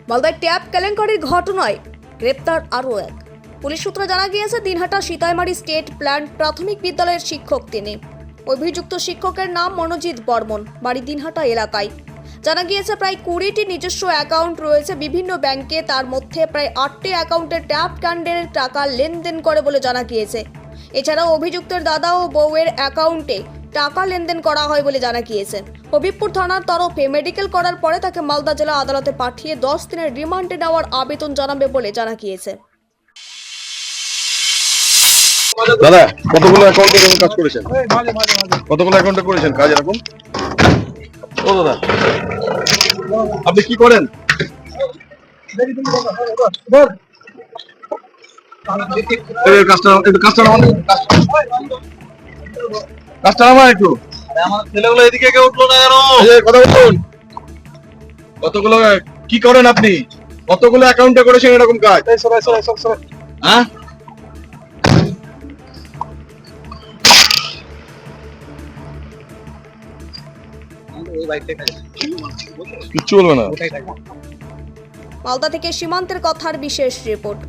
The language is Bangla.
মালদায় ট্যাপ কেলেঙ্কারির ঘটনায় গ্রেপ্তার আরও এক। পুলিশ সূত্রে জানা গিয়েছে, দিনহাটা সীতাইমারি স্টেট প্ল্যান্ট প্রাথমিক বিদ্যালয়ের শিক্ষক তিনি। অভিযুক্ত শিক্ষকের নাম মনোজিৎ বর্মন, বাড়ি দিনহাটা এলাকায়। জানা গিয়েছে, প্রায় 20টি নিজস্ব অ্যাকাউন্ট রয়েছে বিভিন্ন ব্যাংকে, তার মধ্যে প্রায় 8টি অ্যাকাউন্টে ট্যাপ ক্যান্ডেলের টাকা লেনদেন করে বলে জানা গিয়েছে। এছাড়াও অভিযুক্তের দাদা ও বউয়ের অ্যাকাউন্টে টাকা লেনদেন করা হয় বলে জানা গিয়েছে। হবিবপুর থানার তরফে মেডিকেল করার পরে তাকে মালদা জেলা আদালতে পাঠিয়ে 10 দিনের রিমান্ডে নেওয়ার আবেদন জানাবে বলে জানা গিয়েছে। দাদা, কতগুলো অ্যাকাউন্টে এরকম কাজ করেছেন? কতগুলো অ্যাকাউন্টে করেছেন কাজ এরকম? ও দাদা, আপনি কি করেন? ছেলেগুলো এদিকে কে উঠলো না কেন? কথা বলুন, কতগুলো কি করেন আপনি? কতগুলো অ্যাকাউন্টে করেছেন এরকম কাজ? হ্যাঁ, কিচ্ছু বলবে না। মালদা থেকে সীমান্তের কথার বিশেষ রিপোর্ট।